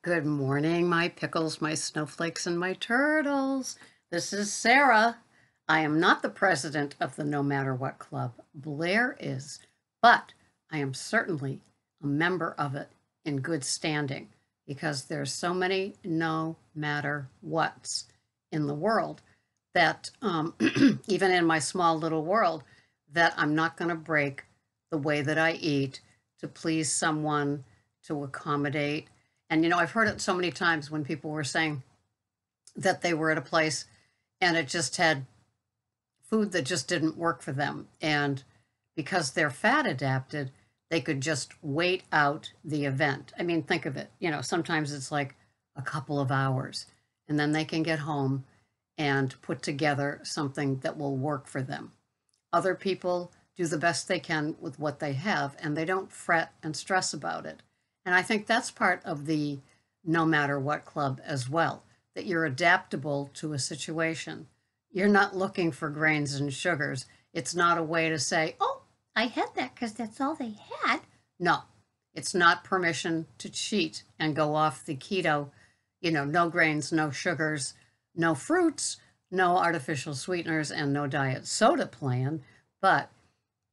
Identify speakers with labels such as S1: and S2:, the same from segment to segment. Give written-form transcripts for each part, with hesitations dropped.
S1: Good morning, my pickles, my snowflakes, and my turtles. This is Sarah. I am not the president of the No Matter What Club. Blair is, but I am certainly a member of it in good standing because there's so many no matter what's in the world that even in my small little world, that I'm not going to break the way that I eat to please someone, to accommodate. And I've heard it so many times when people were saying that they were at a place and it just had food that just didn't work for them. And because they're fat adapted, they could just wait out the event. I mean, think of it. Sometimes it's like a couple of hours and then they can get home and put together something that will work for them. Other people do the best they can with what they have and they don't fret and stress about it. And I think that's part of the no matter what club as well, that you're adaptable to a situation. You're not looking for grains and sugars. It's not a way to say, oh, I had that because that's all they had. No, it's not permission to cheat and go off the keto, no grains, no sugars, no fruits, no artificial sweeteners, and no diet soda plan. But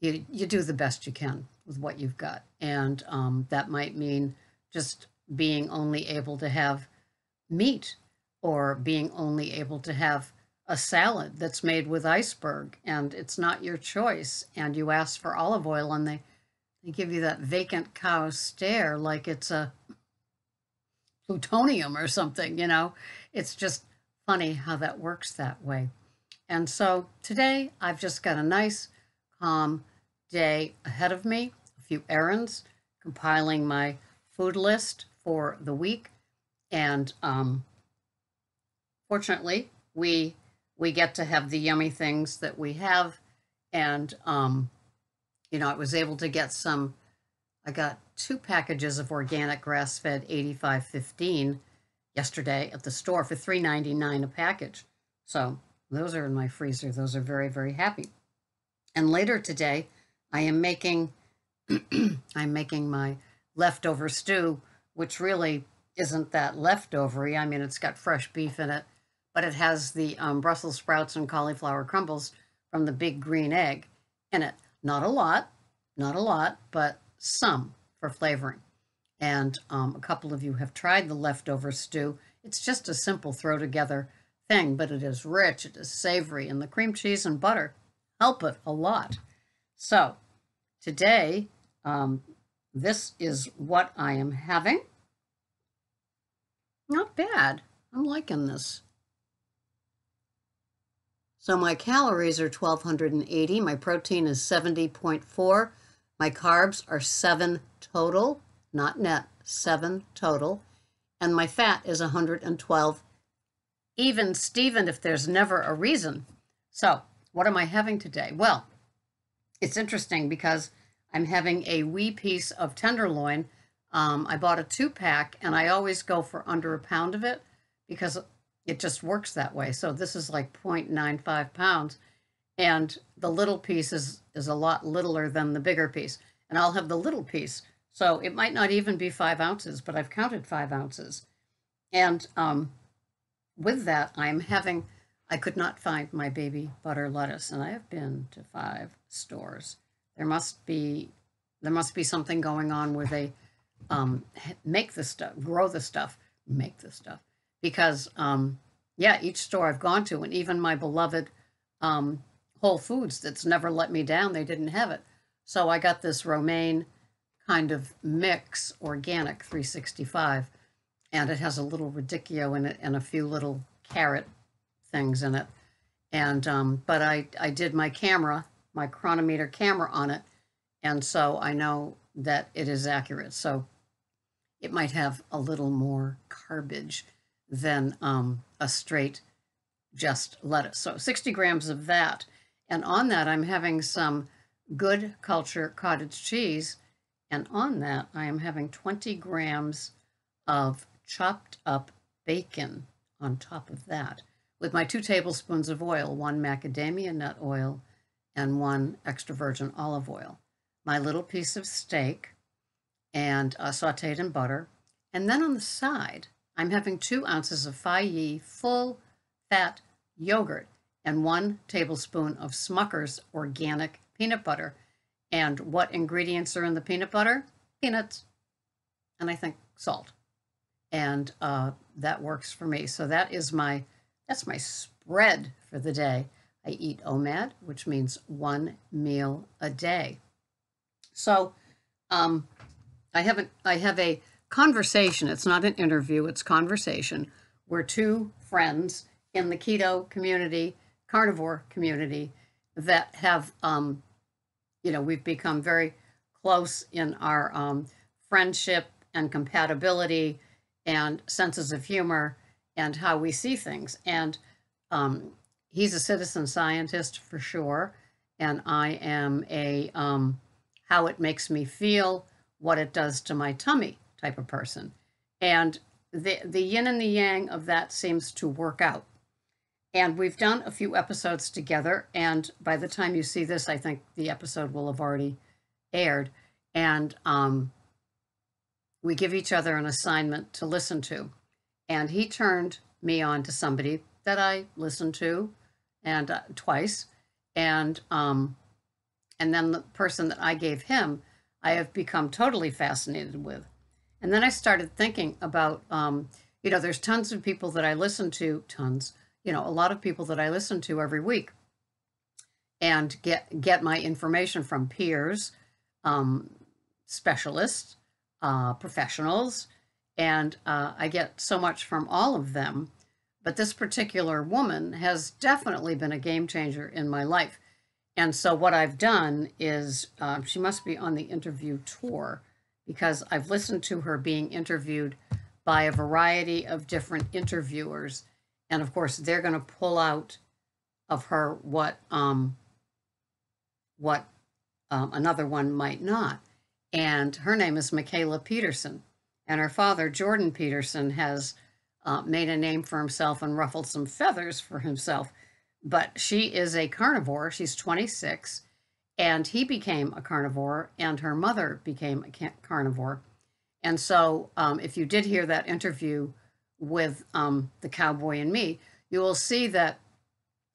S1: you do the best you can with what you've got. And that might mean just being only able to have meat or being only able to have a salad that's made with iceberg and it's not your choice. And you ask for olive oil and they give you that vacant cow stare like it's a plutonium or something. It's just funny how that works that way. And so today I've just got a nice, calm day ahead of me, a few errands, compiling my food list for the week. And fortunately, we get to have the yummy things that we have. And, I was able to get I got 2 packages of organic grass-fed 8515 yesterday at the store for $3.99 a package. So those are in my freezer. Those are very, very happy. And later today, I am making I'm making my leftover stew, which really isn't that leftovery. I mean, it's got fresh beef in it, but it has the Brussels sprouts and cauliflower crumbles from the big green egg in it. Not a lot, but some for flavoring. And a couple of you have tried the leftover stew. It's just a simple throw together thing, but it is rich, it is savory, and the cream cheese and butter help it a lot. So today, this is what I am having. Not bad. I'm liking this. So my calories are 1,280. My protein is 70.4. My carbs are 7 total, not net, 7 total. And my fat is 112. Even Steven, if there's never a reason. So what am I having today? Well, it's interesting because I'm having a wee piece of tenderloin. I bought a 2-pack and I always go for under a pound of it because it just works that way. So this is like 0.95 pounds. And the little piece is a lot littler than the bigger piece. And I'll have the little piece. So it might not even be 5 ounces, but I've counted 5 ounces. And with that, I could not find my baby butter lettuce. And I have been to 5 stores. There must be something going on where they make the stuff, grow the stuff, make the stuff. Because, each store I've gone to, and even my beloved Whole Foods that's never let me down, they didn't have it. So I got this romaine kind of mix, organic 365, and it has a little radicchio in it and a few little carrot things in it. And but I did my chronometer camera on it, and so I know that it is accurate. So it might have a little more garbage than a straight just lettuce. So 60 grams of that. And on that, I'm having some good culture cottage cheese. And on that, I am having 20 grams of chopped up bacon on top of that with my 2 tablespoons of oil, 1 macadamia nut oil and 1 extra virgin olive oil. My little piece of steak and sauteed in butter And then on the side, I'm having 2 ounces of Fai full fat yogurt and 1 tablespoon of Smucker's organic peanut butter. And what ingredients are in the peanut butter? Peanuts, and I think salt. And that works for me. So that's my spread for the day. I eat OMAD, which means 1 meal a day. So I have a conversation. It's not an interview, it's conversation. We're 2 friends in the keto community, carnivore community, that have, we've become very close in our friendship and compatibility and senses of humor and how we see things. And he's a citizen scientist for sure, and I am a how it makes me feel, what it does to my tummy type of person. And the yin and the yang of that seems to work out. And we've done a few episodes together, and by the time you see this, I think the episode will have already aired. And we give each other an assignment to listen to. And he turned me on to somebody that I listened to and twice. And then the person that I gave him, I have become totally fascinated with. And then I started thinking about, there's tons of people that I listen to, a lot of people that I listen to every week and get my information from peers, specialists, professionals, and I get so much from all of them. But this particular woman has definitely been a game changer in my life. And so what I've done is, she must be on the interview tour, because I've listened to her being interviewed by a variety of different interviewers. And of course, they're going to pull out of her what another one might not. And her name is Mikhaila Peterson. And her father, Jordan Peterson, has made a name for himself and ruffled some feathers for himself. But she is a carnivore. She's 26. And he became a carnivore, and her mother became a carnivore. And so if you did hear that interview with the cowboy and me, you will see that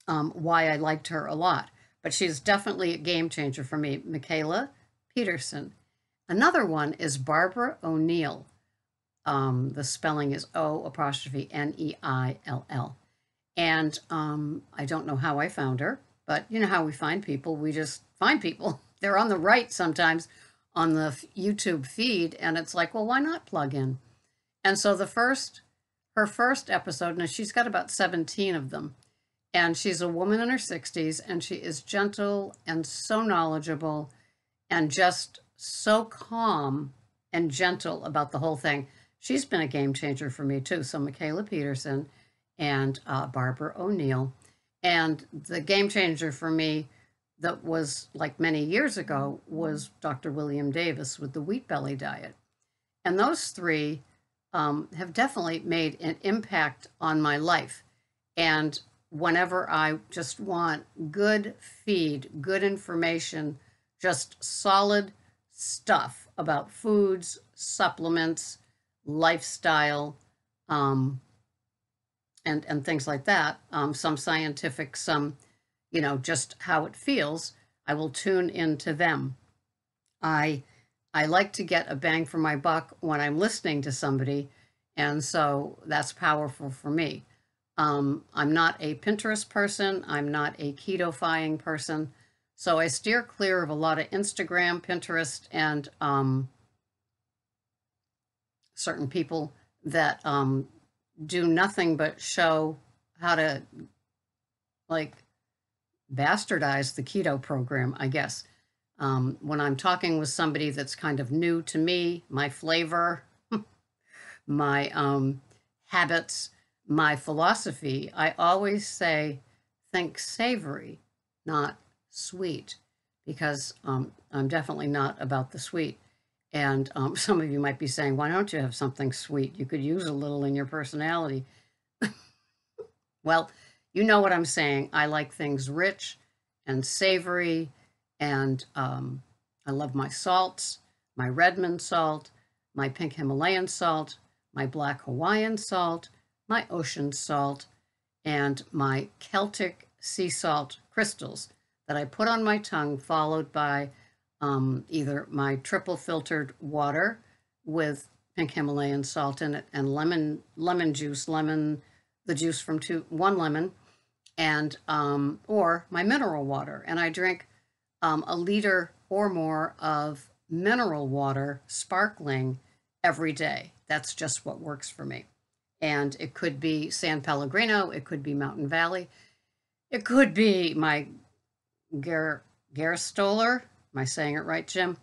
S1: why I liked her a lot. But she's definitely a game changer for me. Mikhaila Peterson. Another one is Barbara O'Neill. The spelling is O''Neil. And I don't know how I found her, but you know how we find people. We just find people. They're on the right sometimes on the YouTube feed, and it's like, well, why not plug in? And so her first episode, and she's got about 17 of them, and she's a woman in her 60s, and she is gentle and so knowledgeable and just so calm and gentle about the whole thing. She's been a game changer for me too. So Mikhaila Peterson and Barbara O'Neill. And the game changer for me that was like many years ago was Dr. William Davis with the wheat belly diet. And those 3 have definitely made an impact on my life. And whenever I just want good feed, good information, just solid stuff about foods, supplements, lifestyle, and things like that, some scientific, some, just how it feels, I will tune into them. I like to get a bang for my buck when I'm listening to somebody, and so that's powerful for me. I'm not a Pinterest person. I'm not a keto-fying person. So I steer clear of a lot of Instagram, Pinterest, and certain people that do nothing but show how to bastardize the keto program, I guess. When I'm talking with somebody that's kind of new to me, my flavor, my habits, my philosophy, I always say, think savory, not sweet, because I'm definitely not about the sweet. And some of you might be saying, why don't you have something sweet? You could use a little in your personality. Well, you know what I'm saying. I like things rich and savory, and I love my salts, my Redmond salt, my pink Himalayan salt, my black Hawaiian salt, my ocean salt, and my Celtic sea salt crystals that I put on my tongue, followed by either my triple filtered water with pink Himalayan salt in it and lemon juice, the juice from one lemon, and or my mineral water. And I drink a liter or more of mineral water, sparkling, every day. That's just what works for me. And it could be San Pellegrino, it could be Mountain Valley, it could be my Gerstoller. Am I saying it right, Jim?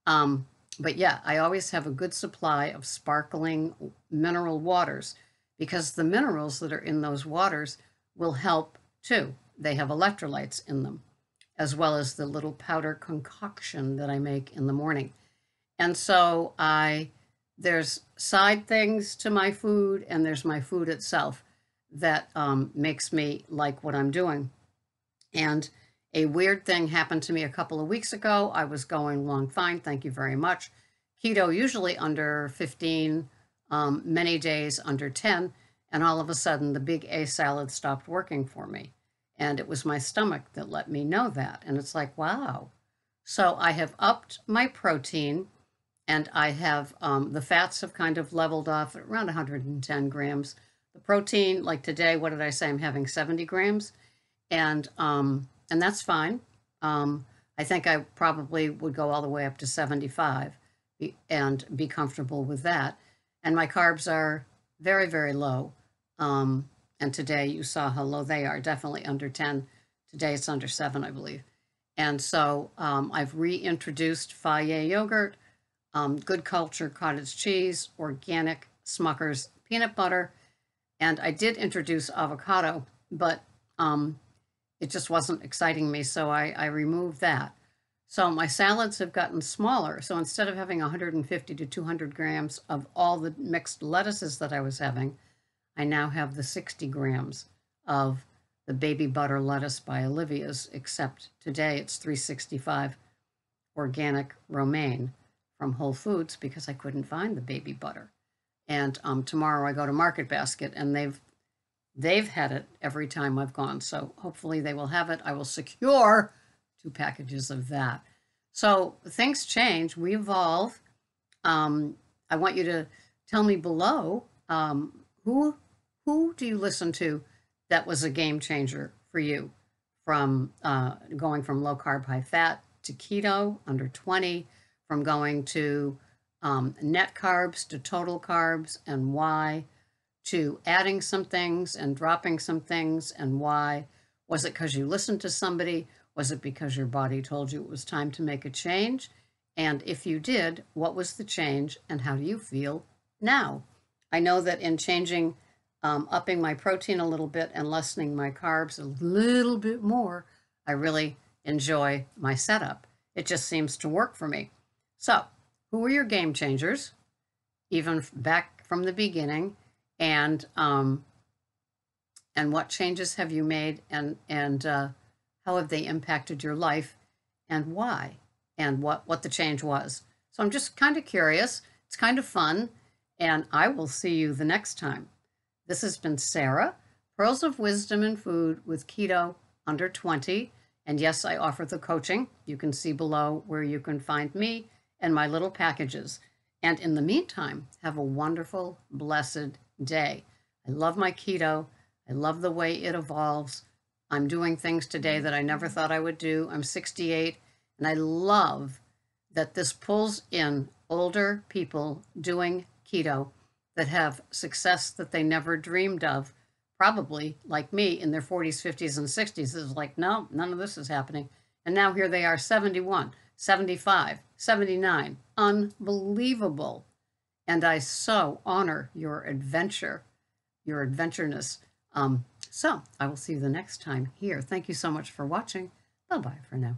S1: But yeah, I always have a good supply of sparkling mineral waters because the minerals that are in those waters will help too. They have electrolytes in them, as well as the little powder concoction that I make in the morning. And so there's side things to my food, and there's my food itself that makes me like what I'm doing. And a weird thing happened to me a couple of weeks ago. I was going along fine, thank you very much. Keto usually under 15, many days under 10, and all of a sudden the big A salad stopped working for me. And it was my stomach that let me know that. And it's like, wow. So I have upped my protein, and I have, the fats have kind of leveled off at around 110 grams. The protein, like today, what did I say? I'm having 70 grams. And that's fine. I think I probably would go all the way up to 75 and be comfortable with that. And my carbs are very, very low. And today you saw how low they are, definitely under 10. Today it's under 7, I believe. And so I've reintroduced Fage yogurt, Good Culture cottage cheese, organic Smucker's peanut butter, and I did introduce avocado, but it just wasn't exciting me, so I removed that. So my salads have gotten smaller. So instead of having 150 to 200 grams of all the mixed lettuces that I was having, I now have the 60 grams of the baby butter lettuce by Olivia's, except today it's 365 organic romaine from Whole Foods because I couldn't find the baby butter. And tomorrow I go to Market Basket, and they've had it every time I've gone. So hopefully they will have it. I will secure 2 packages of that. So things change. We evolve. I want you to tell me below, who do you listen to that was a game changer for you from going from low carb, high fat to keto under 20, from going to net carbs to total carbs, and why, to adding some things and dropping some things, and why? Was it because you listened to somebody? Was it because your body told you it was time to make a change? And if you did, what was the change, and how do you feel now? I know that in changing, upping my protein a little bit and lessening my carbs a little bit more, I really enjoy my setup. It just seems to work for me. So, who were your game changers, even back from the beginning, and what changes have you made, and how have they impacted your life, and why, and what the change was? So I'm just kind of curious. It's kind of fun, and I will see you the next time. This has been Sarah, Pearls of Wisdom in Food with Keto Under 20. And yes, I offer the coaching. You can see below where you can find me and my little packages. And in the meantime, have a wonderful, blessed day. I love my keto. I love the way it evolves. I'm doing things today that I never thought I would do. I'm 68, and I love that this pulls in older people doing keto that have success that they never dreamed of, probably like me in their 40s, 50s, and 60s. It's like, no, none of this is happening. And now here they are, 71, 75, 79. Unbelievable. And I so honor your adventure, your adventureness. So I will see you the next time here. Thank you so much for watching. Bye-bye for now.